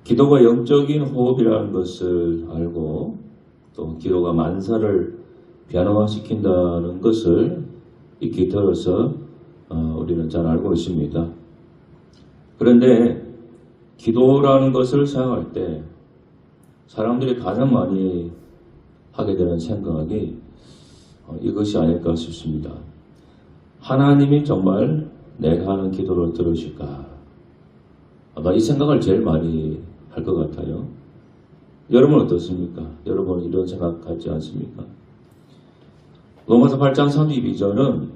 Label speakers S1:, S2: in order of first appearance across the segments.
S1: 기도가 영적인 호흡이라는 것을 알고 또 기도가 만사를 변화시킨다는 것을 익히 들어서 우리는 잘 알고 있습니다. 그런데 기도라는 것을 생각할 때 사람들이 가장 많이 하게 되는 생각이 이것이 아닐까 싶습니다. 하나님이 정말 내가 하는 기도를 들으실까? 아마 이 생각을 제일 많이 할 것 같아요. 여러분은 어떻습니까? 여러분은 이런 생각 갖지 않습니까? 로마서 8장 32절은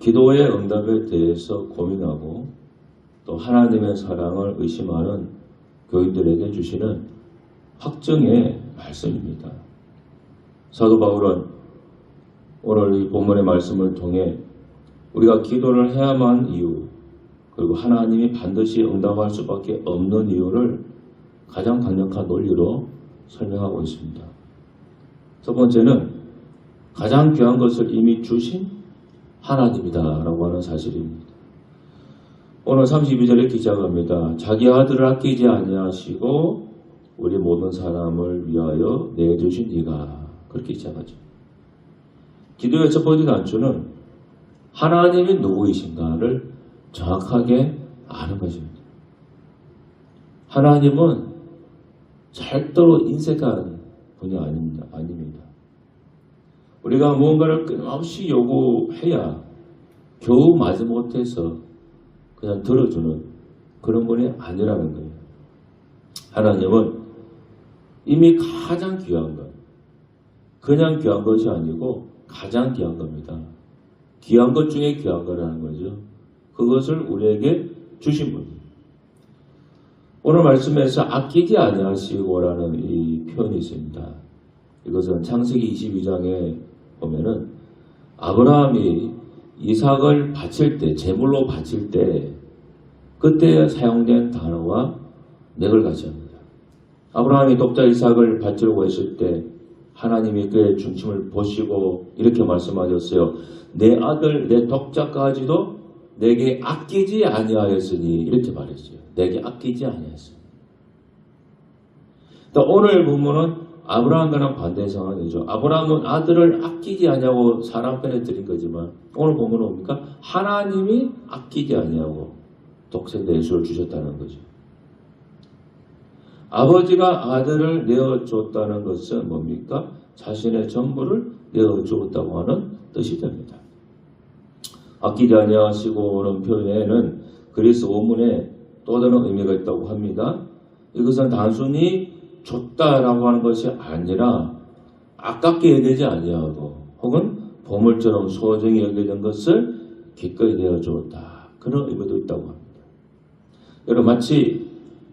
S1: 기도의 응답에 대해서 고민하고 또 하나님의 사랑을 의심하는 교인들에게 주시는 확정의 말씀입니다. 사도 바울은 오늘 이 본문의 말씀을 통해 우리가 기도를 해야만 이유, 그리고 하나님이 반드시 응답할 수밖에 없는 이유를 가장 강력한 논리로 설명하고 있습니다. 첫 번째는 가장 귀한 것을 이미 주신 하나님이다라고 하는 사실입니다. 오늘 32절에 기자갑니다. 자기 아들을 아끼지 아니하시고 우리 모든 사람을 위하여 내주신 이가, 그렇게 시작하죠. 기도의 첫 번째 단추는 하나님이 누구이신가를 정확하게 아는 것입니다. 하나님은 절대로 인색한 분이 아닙니다. 우리가 무언가를 끊임없이 요구해야 겨우 마지못해서 그냥 들어주는 그런 분이 아니라는 거예요. 하나님은 이미 가장 귀한 것, 그냥 귀한 것이 아니고 가장 귀한 겁니다. 귀한 것 중에 귀한 거라는 거죠. 그것을 우리에게 주신 분입니다. 오늘 말씀에서 아끼지 아니하시고라는 이 표현이 있습니다. 이것은 창세기 22장에 보면은 아브라함이 이삭을 바칠 때, 제물로 바칠 때 그때 사용된 단어와 맥을 같이 합니다. 아브라함이 독자 이삭을 바치려고 했을 때 하나님이 그의 중심을 보시고 이렇게 말씀하셨어요. 내 아들, 내 독자까지도 내게 아끼지 아니하였으니, 이렇게 말했어요. 내게 아끼지 아니하였으니. 또 오늘 본문은 아브라함과는 반대 상황이죠. 아브라함은 아들을 아끼지 아니하고 사람 편에 드린 거지만 오늘 본문은 뭡니까? 하나님이 아끼지 아니하고 독생자 예수를 주셨다는 거죠. 아버지가 아들을 내어줬다는 것은 뭡니까? 자신의 전부를 내어주었다고 하는 뜻이 됩니다. 아끼지 아니하시고는 표현에는 그리스 원문에 또 다른 의미가 있다고 합니다. 이것은 단순히 줬다라고 하는 것이 아니라 아깝게 여기지 아니하고 혹은 보물처럼 소중히 여기는 것을 기꺼이 내어주었다, 그런 의미도 있다고 합니다. 여러분, 마치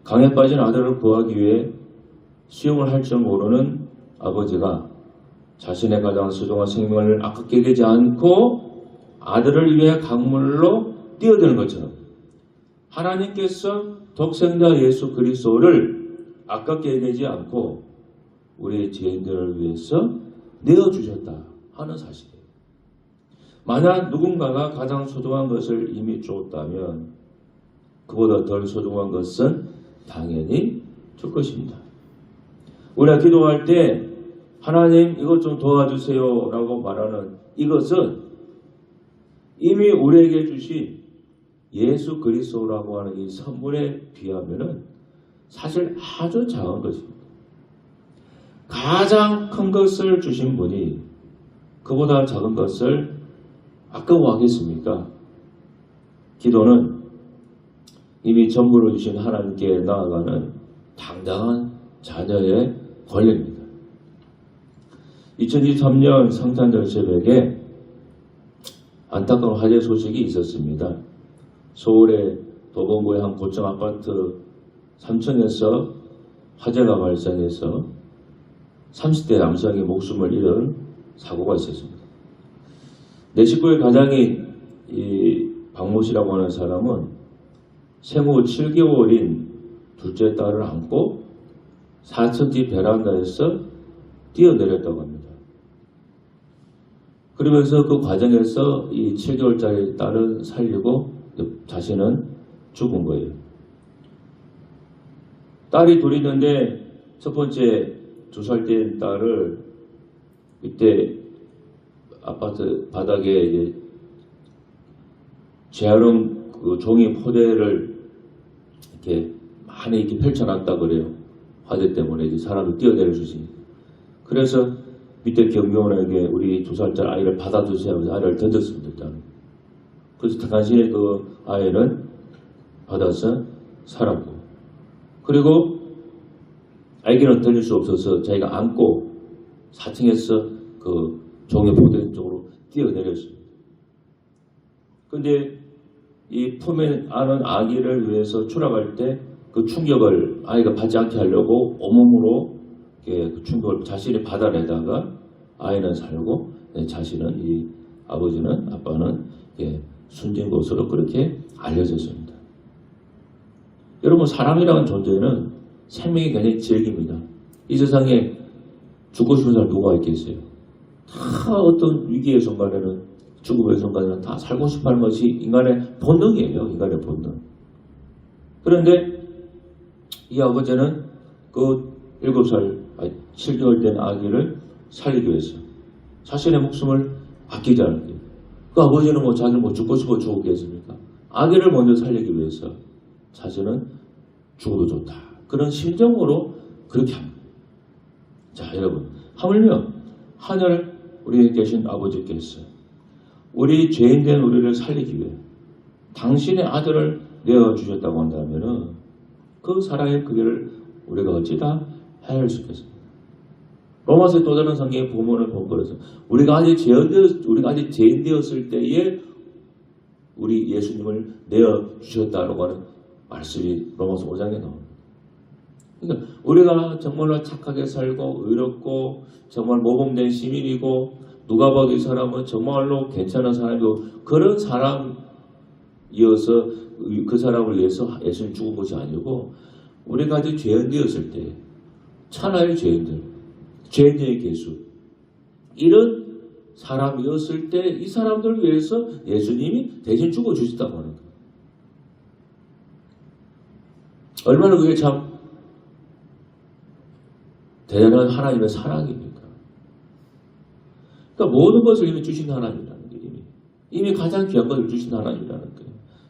S1: 강에 빠진 아들을 구하기 위해 수영을 할 줄 모르는 아버지가 자신의 가장 소중한 생명을 아깝게 여기지 않고 아들을 위해 강물로 뛰어드는 것처럼 하나님께서 독생자 예수 그리스도를 아깝게 여기지 않고 우리의 죄인들을 위해서 내어주셨다 하는 사실이에요. 만약 누군가가 가장 소중한 것을 이미 줬다면 그보다 덜 소중한 것은 당연히 줄 것입니다. 우리가 기도할 때 하나님 이것 좀 도와주세요 라고 말하는 이것은 이미 우리에게 주신 예수 그리스도라고 하는 이 선물에 비하면은 사실 아주 작은 것입니다. 가장 큰 것을 주신 분이 그보다 작은 것을 아까워하겠습니까? 기도는 이미 전부를 주신 하나님께 나아가는 당당한 자녀의 권리입니다. 2023년 성탄절 새벽에 안타까운 화재 소식이 있었습니다. 서울의 도봉구의 한 고층 아파트 3층에서 화재가 발생해서 30대 남성이 목숨을 잃은 사고가 있었습니다. 내 식구의 가장인 이 박모 씨라고 하는 사람은 생후 7개월인 둘째 딸을 안고 4층집 베란다에서 뛰어내렸다고 합니다. 그러면서 그 과정에서 이 7개월짜리 딸을 살리고 자신은 죽은 거예요. 딸이 둘 있는데 첫 번째 2살 된 딸을 이때 아파트 바닥에 이제 재활용 그 종이 포대를 이렇게 많이 이렇게 펼쳐놨다 그래요. 화재 때문에 이제 사람을 뛰어내려 주시니. 그래서 밑에 경비원에게 우리 2살짜리 아이를 받아주세요 하면서 아이를 던졌습니다. 일단. 그래서 당신의 그 아이는 받아서 살았고, 그리고 아이기는 던질 수 없어서 자기가 안고 4층에서 그 종이 포대 쪽으로 뛰어내렸습니다. 근데 이 품에 안은 아기를 위해서 추락할 때 그 충격을 아이가 받지 않게 하려고 온몸으로 그 충격을 자신이 받아내다가 아이는 살고 자신은 이 아버지는 아빠는 숨진 것으로 그렇게 알려졌습니다. 여러분, 사람이라는 존재는 생명이 굉장히 질깁니다. 이 세상에 죽고 싶은 사람 누가 있겠어요? 다 어떤 위기의 순간에는, 죽음의 순간에는 다 살고 싶어하는 것이 인간의 본능이에요. 인간의 본능. 그런데 이 아버지는 그 7개월 된 아기를 살리기 위해서 자신의 목숨을 아끼지 않은 거예요. 그 아버지는 뭐 자기를 뭐 죽고 싶어 죽었겠습니까? 아기를 먼저 살리기 위해서 자신은 죽어도 좋다. 그런 심정으로 그렇게 합니다. 자, 여러분, 하물며 하늘 우리에 계신 아버지께서 우리 죄인된 우리를 살리기 위해 당신의 아들을 내어주셨다고 한다면 그 사랑의 크기를 우리가 어찌다 헤아릴 수 있겠습니까? 로마서의 또 다른 성경의 부문을 본거에서 우리가 아직 죄인 되었을 때에 우리 예수님을 내어주셨다고 하는 말씀이 로마서 5장에 나옵니다. 그러니까 우리가 정말로 착하게 살고 의롭고 정말 모범된 시민이고 누가 봐도 이 사람은 정말로 괜찮은 사람이고 그런 사람이어서 그 사람을 위해서 예수님 죽은 것이 아니고 우리가 아직 죄인 되었을 때 천하의 죄인들, 죄인의 개수 이런 사람이었을 때 이 사람들을 위해서 예수님이 대신 죽어주셨다고 하는 거예요. 얼마나 그게 참 대단한 하나님의 사랑입니까? 그러니까 모든 것을 이미 주신 하나님이라는 게 이미 가장 귀한 것을 주신 하나님이라는 거예요.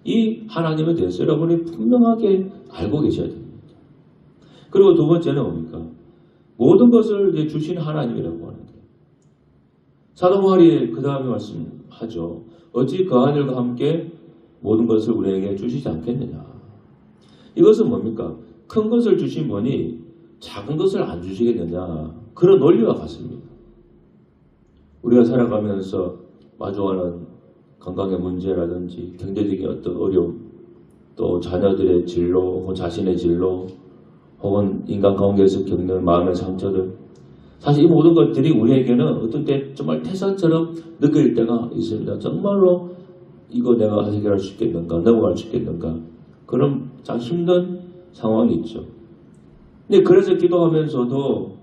S1: 이 하나님에 대해서 여러분이 분명하게 알고 계셔야 됩니다. 그리고 두 번째는 뭡니까? 모든 것을 이제 주신 하나님이라고 하는 거예요. 사도 바울이 그 다음에 말씀하죠. 어찌 그 아들과 함께 모든 것을 우리에게 주시지 않겠느냐. 이것은 뭡니까? 큰 것을 주신 분이 작은 것을 안 주시겠느냐. 그런 논리와 같습니다. 우리가 살아가면서 마주하는 건강의 문제라든지 경제적인 어떤 어려움, 또 자녀들의 진로, 혹은 자신의 진로, 혹은 인간관계에서 겪는 마음의 상처들, 사실 이 모든 것들이 우리에게는 어떤 때 정말 태산처럼 느낄 때가 있습니다. 정말로 이거 내가 해결할 수 있겠는가, 넘어갈 수 있겠는가, 그런 참 힘든 상황이 있죠. 근데 그래서 기도하면서도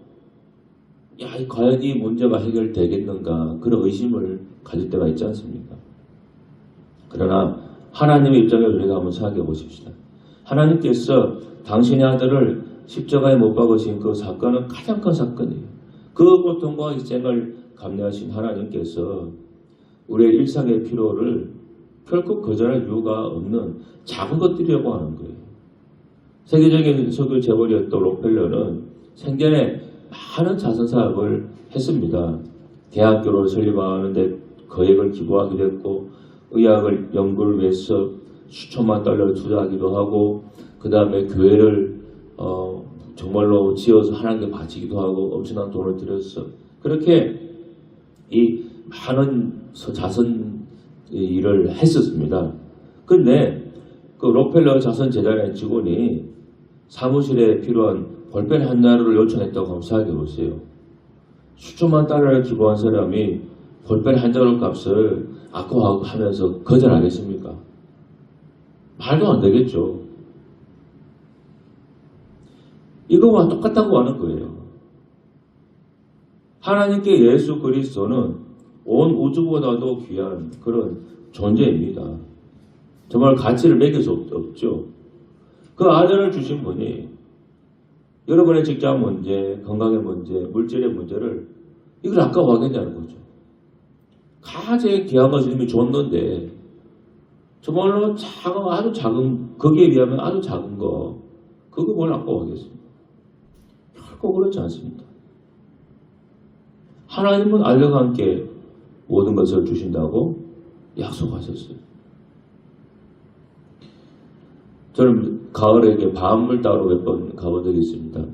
S1: 과연 이 문제가 해결되겠는가 그런 의심을 가질 때가 있지 않습니까? 그러나 하나님의 입장에서 우리가 한번 생각해 보십시다. 하나님께서 당신의 아들을 십자가에 못 박으신 그 사건은 가장 큰 사건이에요. 그 고통과 희생을 감내하신 하나님께서 우리의 일상의 필요를 결코 거절할 이유가 없는 작은 것들이라고 하는 거예요. 세계적인 석유 재벌이었던 록펠러는 생전에 많은 자선 사업을 했습니다. 대학교를 설립하는데 거액을 기부하기도 했고 의학을 연구를 위해서 수천만 달러를 투자하기도 하고 그 다음에 교회를 정말로 지어서 하나님께 바치기도 하고 엄청난 돈을 들였어. 그렇게 이 많은 자선 일을 했었습니다. 근데 그 록펠러 자선 재단의 직원이 사무실에 필요한 볼펜 한 자루를 요청했다고 한번 생각해 보세요. 수천만 달러를 기부한 사람이 볼펜 한 자루 값을 아까워하면서 거절하겠습니까? 말도 안 되겠죠. 이거와 똑같다고 하는 거예요. 하나님께 예수 그리스도는 온 우주보다도 귀한 그런 존재입니다. 정말 가치를 매길 수 없죠. 그 아들을 주신 분이 여러분의 직장 문제, 건강의 문제, 물질의 문제를 이걸 아까워하겠냐는 거죠. 가장 귀한 것을 이미 줬는데 정말로 아주 작은, 거기에 비하면 아주 작은 거, 그거 뭘 아까워하겠습니까? 결코 그렇지 않습니다. 하나님은 알과 함께 모든 것을 주신다고 약속하셨어요. 저는 가을에 밤을 따로 몇 번 가본 적이 있습니다.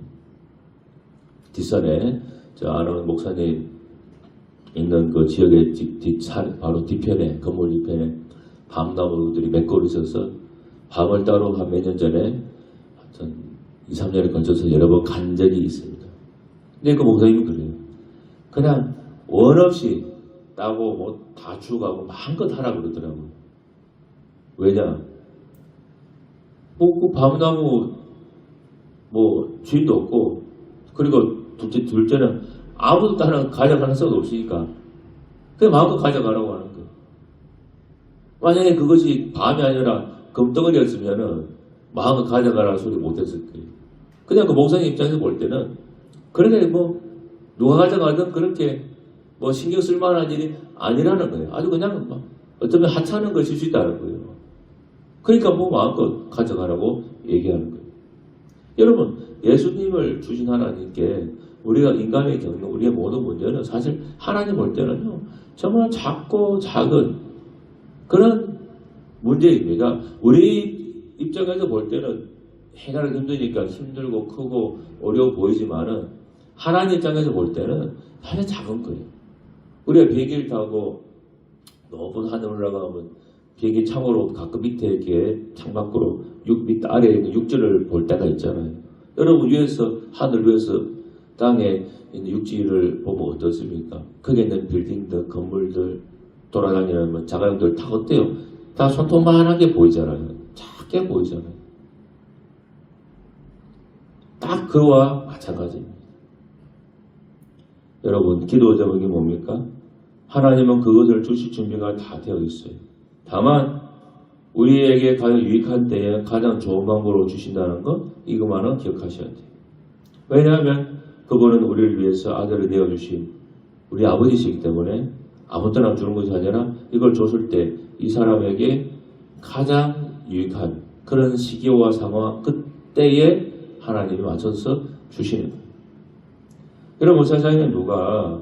S1: 뒷산에 저 아는 목사님 있는 그 지역의 바로 뒤편에, 건물 뒤편에 밤나무들이 몇 그루 있어서 밤을 따로 한 몇 년 전에 한 2, 3년에 걸쳐서 여러 번 간 적이 있습니다. 근데 그 목사님이 그래요. 그냥 원 없이 따고 뭐 다 주고가고 마음껏 하라고 그러더라고요. 왜냐? 그 밤나무 주인도 없고, 그리고 둘째는 아무도 다른 가져가는 수도 없으니까 그냥 마음껏 가져가라고 하는 거예요. 만약에 그것이 밤이 아니라 금덩어리였으면은 마음껏 가져가라는 소리 못했을 거예요. 그냥 그 목사님 입장에서 볼 때는 그렇게 누가 가져가든 그렇게 신경 쓸 만한 일이 아니라는 거예요. 아주 그냥 어쩌면 하찮은 것일 수 있다는 거예요. 그러니까 마음껏 가져가라고 얘기하는 거예요. 여러분, 예수님을 주신 하나님께 우리가 인간의 겪는 우리의 모든 문제는 사실 하나님 볼 때는요, 정말 작고 작은 그런 문제입니다. 우리 입장에서 볼 때는 해결하기 힘드니까 힘들고 크고 어려워 보이지만은 하나님 입장에서 볼 때는 사실 작은 거예요. 우리가 비행기를 타고 높은 하늘 올라가면 비행기 창으로 가끔 밑에 이렇게 창밖으로 밑 아래에 있는 육지를 볼 때가 있잖아요. 여러분 하늘 위에서 땅에 있는 육지를 보면 어떻습니까? 거기에 있는 빌딩들, 건물들, 돌아다니는 자가용들 다 어때요? 다 손톱만하게 보이잖아요. 작게 보이잖아요. 딱 그와 마찬가지입니다. 여러분, 기도 제목이 뭡니까? 하나님은 그것을 주실 준비가 다 되어 있어요. 다만 우리에게 가장 유익한 때에 가장 좋은 방법으로 주신다는 것, 이것만은 기억하셔야 돼요. 왜냐하면 그분은 우리를 위해서 아들을 내어주신 우리 아버지시기 때문에 아무 때나 주는 것이 아니라 이걸 줬을 때 이 사람에게 가장 유익한 그런 시기와 상황, 그때에 하나님이 맞춰서 주시는 거예요. 여러분, 세상에 누가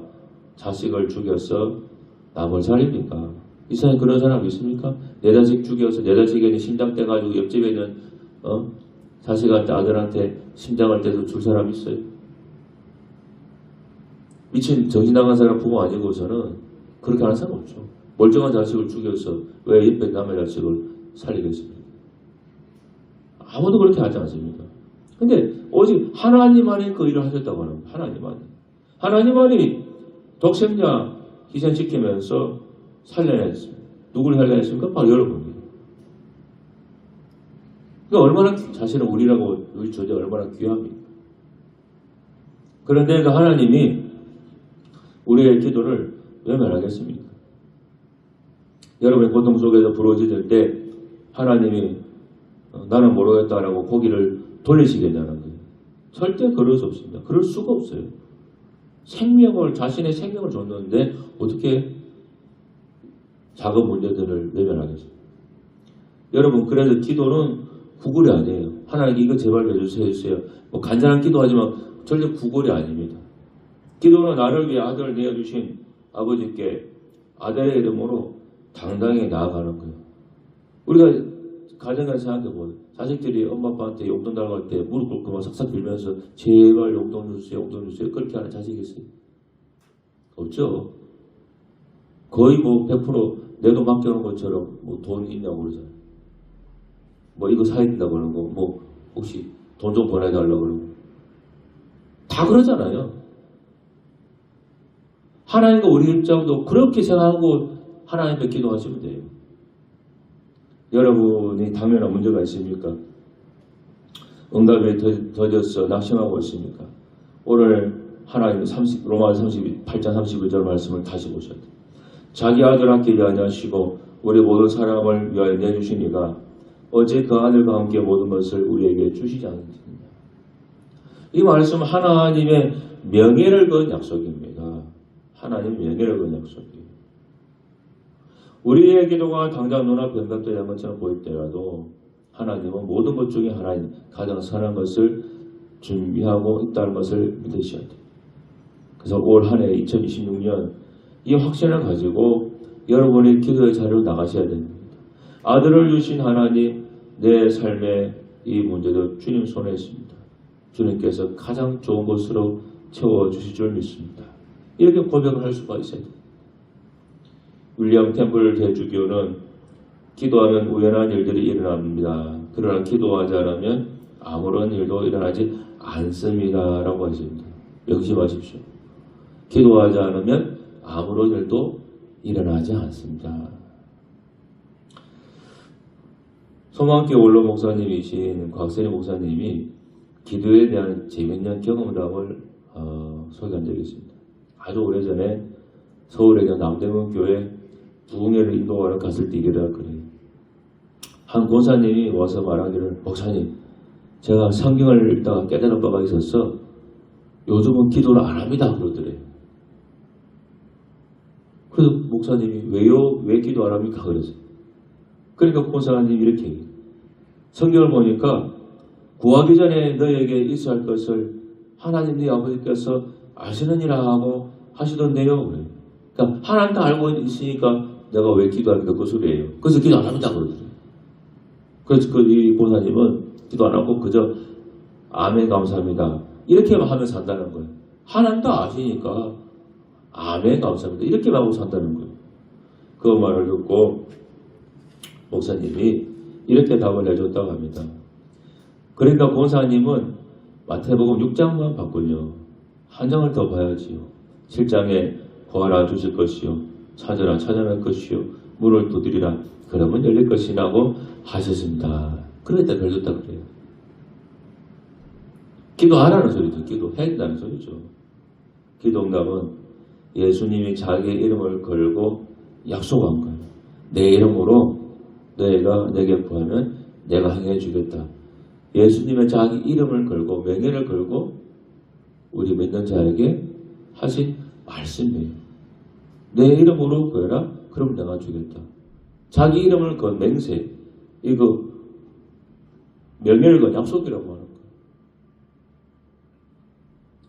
S1: 자식을 죽여서 남을 살립니까? 이 세상에 그런 사람 있습니까? 내 자식 죽여서 내 자식에는 심장 떼가지고 옆집에 있는 자식한테, 아들한테 심장을 떼서 줄 사람 있어요? 미친 정신 나간 사람 부모 아니고서는 그렇게 하는 사람 없죠. 멀쩡한 자식을 죽여서 왜 옆에 남의 자식을 살리겠습니까? 아무도 그렇게 하지 않습니다. 근데 오직 하나님만이 그 일을 하셨다고 하는 거예요. 하나님만이 독생자 희생시키면서 살려냈습니다. 누구를 살려냈습니까? 바로 여러분이에요. 그러니까 얼마나 자신은 우리라고 우리 존재 얼마나 귀합니까? 그런데 그 하나님이 우리의 기도를 외면하겠습니까? 여러분의 고통 속에서 부러지실 때 하나님이 나는 모르겠다라고 고기를 돌리시겠냐는 거예요. 절대 그럴 수 없습니다. 그럴 수가 없어요. 자신의 생명을 줬는데 어떻게 작은 문제들을 외면하겠습니까? 여러분, 그래서 기도는 구걸이 아니에요. 하나님 이거 제발 해주세요. 간절한 기도하지만 절대 구걸이 아닙니다. 기도는 나를 위해 아들을 내어주신 아버지께 아들의 이름으로 당당히 나아가는 거예요. 우리가 가정에서 생각해보면 자식들이 엄마 아빠한테 용돈 달라고 할 때 무릎 꿇고 막 싹싹 빌면서 제발 용돈 주세요, 용돈 주세요. 그렇게 하는 자식이 있어요? 없죠. 거의 100% 내 돈 맡겨놓은 것처럼 돈 있냐고 그러잖아요. 이거 사야 된다고 그러는 거, 혹시 돈 좀 보내달라고 그러고. 다 그러잖아요. 하나님과 우리 입장도 그렇게 생각하고 하나님께 기도하시면 돼요. 여러분이 당면한 문제가 있습니까? 응답에 더뎌서 낙심하고 있습니까? 오늘 하나님 로마서 38장 31절 말씀을 다시 보셔야 돼요. 자기 아들 함께 위하시고 우리 모든 사람을 위하여 내주시니가 어제 그 아들과 함께 모든 것을 우리에게 주시지 않느냐. 이 말씀은 하나님의 명예를 건 약속입니다. 하나님의 명예를 건 약속이에요. 우리의 기도가 당장 눈앞에 응답되는 것처럼 보일 때라도 하나님은 모든 것 중에 하나님 가장 선한 것을 준비하고 있다는 것을 믿으셔야 돼요. 그래서 올 한 해 2026년 이 확신을 가지고 여러분이 기도의 자리로 나가셔야 됩니다. 아들을 주신 하나님, 내 삶의 이 문제도 주님 손에 있습니다. 주님께서 가장 좋은 것으로 채워주실 줄 믿습니다. 이렇게 고백을 할 수가 있어요. 윌리엄 템플 대주교는 기도하면 우연한 일들이 일어납니다. 그러나 기도하지 않으면 아무런 일도 일어나지 않습니다. 라고 하십니다. 명심하십시오. 기도하지 않으면 아무런 일도 일어나지 않습니다. 소망교회 원로 목사님이신 곽선희 목사님이 기도에 대한 재밌는 경험담을 소개한 적이 있습니다. 아주 오래전에 서울에 있는 남대문 교회 부흥회를 인도하러 갔을 때 일이라 그래요. 한 권사님이 와서 말하기를, 목사님, 제가 성경을 읽다가 깨달은 바가 있어서 요즘은 기도를 안 합니다. 그러더래요. 그래서 목사님이 왜요? 왜 기도 안 합니까? 그랬어요. 그러니까 권사님이 이렇게 얘기해요. 성경을 보니까 구하기 전에 너에게 있어야 할 것을 하나님 네 아버지께서 아시느니라 하고 하시던데요. 그래요. 그러니까 하나님 다 알고 있으니까 내가 왜 기도합니까? 그 소리예요. 그래서 기도 안 합니다. 그러더래요. 그래서 이 권사님은 기도 안 하고 그저 아멘 감사합니다. 이렇게만 하면 산다는 거예요. 하나님 다 아시니까 아멘 감사합니다. 이렇게만 하고 산다는 거예요. 그 말을 듣고 목사님이 이렇게 답을 내줬다고 합니다. 그러니까 권사님은 마태복음 6장만 봤군요. 한 장을 더 봐야지요. 7장에 구하라 주실 것이요, 찾으라 찾아낼 것이요, 문을 두드리라 그러면 열릴 것이라고 하셨습니다. 그러니까 별줬다 그래요. 기도하라는 소리죠. 기도해야 된다는 소리죠. 기도응답은 예수님이 자기의 이름을 걸고 약속한 거예요. 내 이름으로 너희가 내게 구하면 내가 행해 주겠다. 예수님의 자기 이름을 걸고 명예를 걸고 우리 믿는 자에게 하신 말씀이에요. 내 이름으로 구해라. 그럼 내가 주겠다. 자기 이름을 건 맹세, 이거 명예를 건 약속이라고 하는 거예요.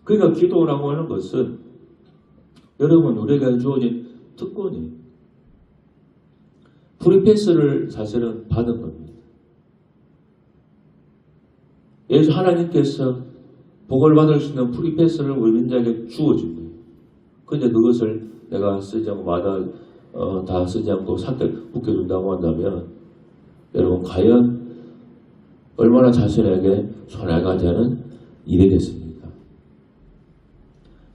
S1: 그러니까 기도라고 하는 것은 여러분 우리에게 주어진 특권이에요. 프리패스를 사실은 받은 겁니다. 예수 하나님께서 복을 받을 수 있는 프리패스를 우리 민족에게 주어준 거예요. 그런데 그것을 내가 쓰지 않고 다 쓰지 않고 삭제 묶여준다고 한다면 여러분 과연 얼마나 자신에게 손해가 되는 일이겠습니까?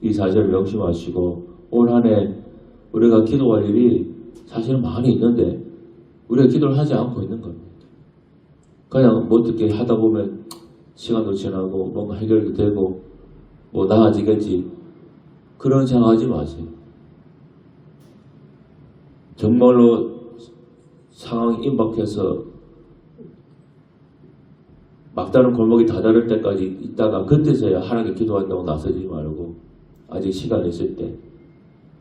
S1: 이 사실을 명심하시고 올 한 해 우리가 기도할 일이 사실은 많이 있는데 우리가 기도를 하지 않고 있는 겁니다. 그냥 뭐 어떻게 하다 보면 시간도 지나고 뭔가 해결도 되고 뭐 나아지겠지 그런 생각하지 마세요. 정말로 상황이 임박해서 막다른 골목이 다다를 때까지 있다가 그때서야 하나님께 기도한다고 나서지 말고 아직 시간이 있을 때,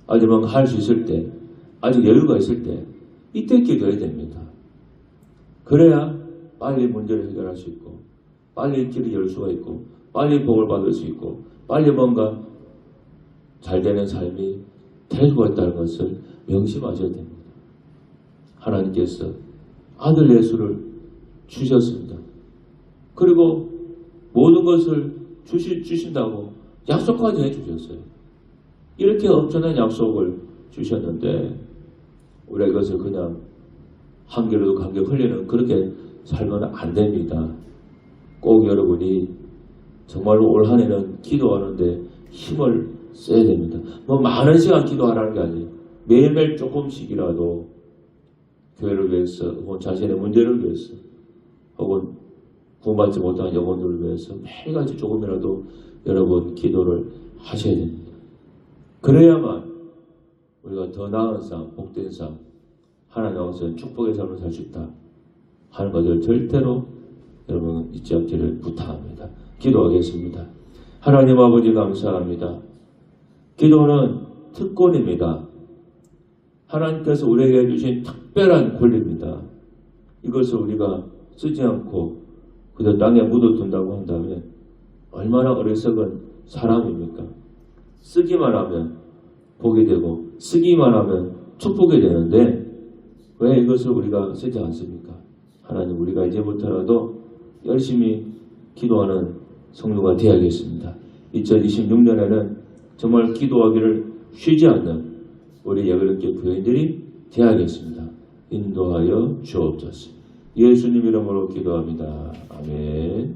S1: 아직 뭔가 할 수 있을 때, 아직 여유가 있을 때 이때 기도해야 됩니다. 그래야 빨리 문제를 해결할 수 있고 빨리 길을 열 수가 있고 빨리 복을 받을 수 있고 빨리 뭔가 잘 되는 삶이 될 수가 있다는 것을 명심하셔야 됩니다. 하나님께서 아들 예수를 주셨습니다. 그리고 모든 것을 주신다고 약속까지 해주셨어요. 이렇게 엄청난 약속을 주셨는데 우리가 이것을 그냥 한 귀로도 감겨 흘리는 그렇게 살면 안 됩니다. 꼭 여러분이 정말로 올 한 해는 기도하는데 힘을 써야 됩니다. 뭐 많은 시간 기도하라는 게 아니에요. 매일매일 조금씩이라도 교회를 위해서 혹은 자신의 문제를 위해서 혹은 구원받지 못한 영혼들을 위해서 매일같이 조금이라도 여러분 기도를 하셔야 됩니다. 그래야만 우리가 더 나은 삶, 복된 삶, 하나님 앞에서 축복의 삶을 살 수 있다 하는 것을 절대로 여러분 잊지 않기를 부탁합니다. 기도하겠습니다. 하나님 아버지 감사합니다. 기도는 특권입니다. 하나님께서 우리에게 주신 특별한 권리입니다. 이것을 우리가 쓰지 않고 그저 땅에 묻어둔다고 한다면 얼마나 어리석은 사람입니까? 쓰기만 하면 복이 되고 쓰기만 하면 축복이 되는데 왜 이것을 우리가 쓰지 않습니까? 하나님, 우리가 이제부터라도 열심히 기도하는 성도가 되어야겠습니다. 2026년에는 정말 기도하기를 쉬지 않는 우리 예배롭게 부인들이 되어야겠습니다. 인도하여 주옵소서. 예수님 이름으로 기도합니다. 아멘.